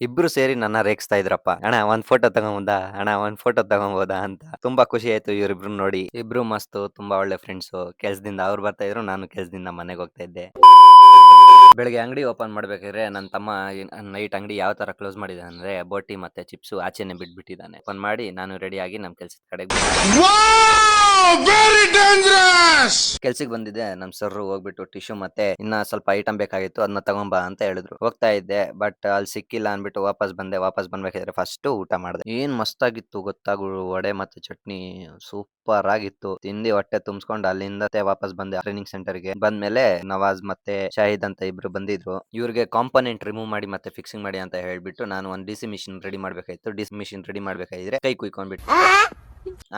ಇಬ್ರು ಸೇರಿ ನನ್ನ ರೇಗಿಸ್ತಾ ಇದ್ರಪ್ಪ. "ಅಣ್ಣ ಒಂದ್ ಫೋಟೋ ತಗೊಂಬೋದಾ? ಅಣ್ಣ ಒಂದ್ ಫೋಟೋ ತಗೊಂಬೋದಾ?" ಅಂತ. ತುಂಬಾ ಖುಷಿ ಆಯ್ತು ಇವ್ರಿಬ್ರನ್ನ ನೋಡಿ. ಇಬ್ರು ಮಸ್ತು, ತುಂಬಾ ಒಳ್ಳೆ ಫ್ರೆಂಡ್ಸು. ಕೆಲ್ಸದಿಂದ ಅವ್ರು ಬರ್ತಾ ಇದ್ರು, ನಾನು ಕೆಲ್ಸದಿಂದ ಮನೆಗೆ ಹೋಗ್ತಾ ಇದ್ದೆ. ಬೆಳಗ್ಗೆ ಅಂಗಡಿ ಓಪನ್ ಮಾಡ್ಬೇಕಾದ್ರೆ ನನ್ನ ತಮ್ಮ ನೈಟ್ ಅಂಗಡಿ ಯಾವ ತರ ಕ್ಲೋಸ್ ಮಾಡಿದಾನೆ ಅಂದ್ರೆ ಬೋಟಿ ಮತ್ತೆ ಚಿಪ್ಸ್ ಆಚೆನೆ ಬಿಟ್ಬಿಟ್ಟಿದ್ದಾನೆ. ಓಪನ್ ಮಾಡಿ ನಾನು ರೆಡಿ ಆಗಿ ನಮ್ ಕೆಲ್ಸದ ಕಡೆಗೆ ಕೆಲ್ಸಕ್ಕೆ ಬಂದಿದ್ದೆ. ನಮ್ ಸರ್ ಹೋಗ್ಬಿಟ್ಟು ಟಿಶ್ಯೂ ಮತ್ತೆ ಇನ್ನ ಸ್ವಲ್ಪ ಐಟಮ್ ಬೇಕಾಗಿತ್ತು, ಅದನ್ನ ತಗೊಂಬಾ ಅಂತ ಹೇಳಿದ್ರು. ಹೋಗ್ತಾ ಇದ್ದೆ, ಬಟ್ ಅಲ್ಲಿ ಸಿಕ್ಕಿಲ್ಲ ಅನ್ಬಿಟ್ಟು ವಾಪಸ್ ಬಂದೆ. ವಾಪಸ್ ಬಂದ್ಬೇಕಾದ್ರೆ ಫಸ್ಟ್ ಊಟ ಮಾಡಿದೆ. ಏನ್ ಮಸ್ತಾಗಿತ್ತು ಗೊತ್ತಾ ಗುರು, ವಡೆ ಮತ್ತೆ ಚಟ್ನಿ ಸೂಪರ್ ಆಗಿತ್ತು. ತಿಂದಿ ಹೊಟ್ಟೆ ತುಂಬಿಸ್ಕೊಂಡು ಅಲ್ಲಿಂದ ವಾಪಸ್ ಬಂದೆ ಟ್ರೈನಿಂಗ್ ಸೆಂಟರ್ಗೆ. ಬಂದ್ಮೇಲೆ ನವಾಜ್ ಮತ್ತೆ ಶಾಹಿದ್ ಅಂತ ಇಬ್ರು ಬಂದಿದ್ರು. ಇವ್ರಿಗೆ ಕಾಂಪೋನೆಂಟ್ ರಿಮೂವ್ ಮಾಡಿ ಮತ್ತೆ ಫಿಕ್ಸಿಂಗ್ ಮಾಡಿ ಅಂತ ಹೇಳ್ಬಿಟ್ಟು ನಾನು ಒಂದು ಡಿಸಿ ಮಿಷಿನ್ ರೆಡಿ ಮಾಡ್ಬೇಕಾಯ್ತು. ಡಿಸಿ ಮಿಷಿನ್ ರೆಡಿ ಮಾಡ್ಬೇಕಾದ್ರೆ ಕೈ ಕುಯ್ಕೊಂಡ್ಬಿಟ್ಟು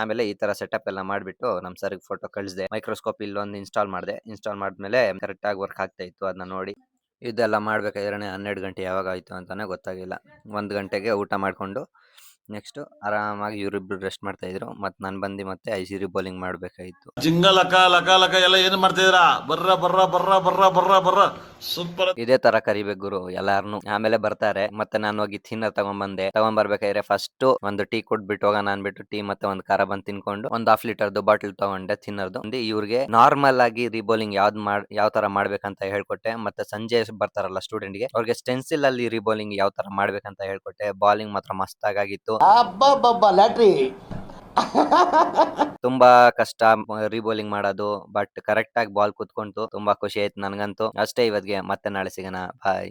ಆಮೇಲೆ ಈ ತರ ಸೆಟಪ್ ಎಲ್ಲ ಮಾಡ್ಬಿಟ್ಟು ನಮ್ ಸರ್ಗೆ ಫೋಟೋ ಕಳಿಸಿದೆ. ಮೈಕ್ರೋಸ್ಕೋಪ್ ಇಲ್ಲೊಂದು ಇನ್ಸ್ಟಾಲ್ ಮಾಡಿದೆ. ಇನ್ಸ್ಟಾಲ್ ಮಾಡಿದ್ಮೇಲೆ ಕರೆಕ್ಟ್ ಆಗಿ ವರ್ಕ್ ಆಗ್ತಾ ಇತ್ತು. ಅದನ್ನ ನೋಡಿ ಇದೆಲ್ಲ ಮಾಡ್ಬೇಕಾದ್ರೆ 12 ಗಂಟೆ ಯಾವಾಗ ಆಯ್ತು ಅಂತಾನೆ ಗೊತ್ತಾಗಿಲ್ಲ. 1 ಗಂಟೆಗೆ ಊಟ ಮಾಡ್ಕೊಂಡು ನೆಕ್ಸ್ಟ್ ಆರಾಮಾಗಿ ಇವರಿಬ್ರು ರೆಸ್ಟ್ ಮಾಡ್ತಾ ಇದ್ರು. ನಾನು ಬಂದು ಮತ್ತೆ ಐಸಿರಿ ಬೌಲಿಂಗ್ ಮಾಡ್ಬೇಕಾಯ್ತು. ಜಿಂಗ ಲಕ ಲಕ ಲಕ ಎಲ್ಲ ಏನ್ ಮಾಡ್ತಿದ್ದೀರಾ? ಬರ್ರ ಬರ್ರ ಬರ್ರ ಬರ್ರ ಬರ್ರ ಬರ್ರ ಸೂಪರ್. ಇದೇ ತರ ಕರಿಬೇಕು ಗುರು ಎಲ್ಲಾರ್ನು. ಆಮೇಲೆ ಬರ್ತಾರೆ, ಮತ್ತೆ ನಾನು ಹೋಗಿ ಥಿನ್ನರ್ ತಗೊಂಡ್ಬಂದೆ. ತಗೊಂಡ್ಬರ್ಬೇಕಾದ್ರೆ ಫಸ್ಟ್ ಒಂದು ಟೀ ಕೊಟ್ಬಿಟ್ಟು ಹೋಗೋಣ ಅನ್ಬಿಟ್ಟು ಟೀ ಮತ್ತೆ ಒಂದು ಖಾರ ಬಂದ್ ತಿನ್ಕೊಂಡು ಒಂದು 1/2 ಲೀಟರ್ದು ಬಾಟಲ್ ತಗೊಂಡೆ ಥಿನ್ನರ್ದು. ಇವ್ರಿಗೆ ನಾರ್ಮಲ್ ಆಗಿ ರೀಬೌಲಿಂಗ್ ಯಾವ ತರ ಮಾಡ್ಬೇಕಂತ ಹೇಳ್ಕೊಟ್ಟೆ. ಮತ್ತೆ ಸಂಜೆ ಬರ್ತಾರಲ್ಲ ಸ್ಟೂಡೆಂಟ್ ಗೆ, ಅವ್ರಿಗೆ ಸ್ಟೆನ್ಸಿಲ್ ಅಲ್ಲಿ ರೀಬೌಲಿಂಗ್ ಯಾವ ತರ ಮಾಡ್ಬೇಕಂತ ಹೇಳ್ಕೊಟ್ಟೆ. ಬಾಲಿಂಗ್ ಮಾತ್ರ ಮಸ್ತ್ ಆಗಿತ್ತು. ಲ್ಯಾಟ್ರಿ ತುಂಬಾ ಕಷ್ಟ ರೀಬೌಲಿಂಗ್ ಮಾಡೋದು, ಬಟ್ ಕರೆಕ್ಟ್ ಆಗಿ ಬಾಲ್ ಕುತ್ಕೊಂತು. ತುಂಬಾ ಖುಷಿ ಆಯ್ತು ನನ್ಗಂತೂ. ಅಷ್ಟೇ ಇವತ್ಗೆ, ಮತ್ತೆ ನಾಳೆ ಸಿಗೋಣ. ಬಾಯ್.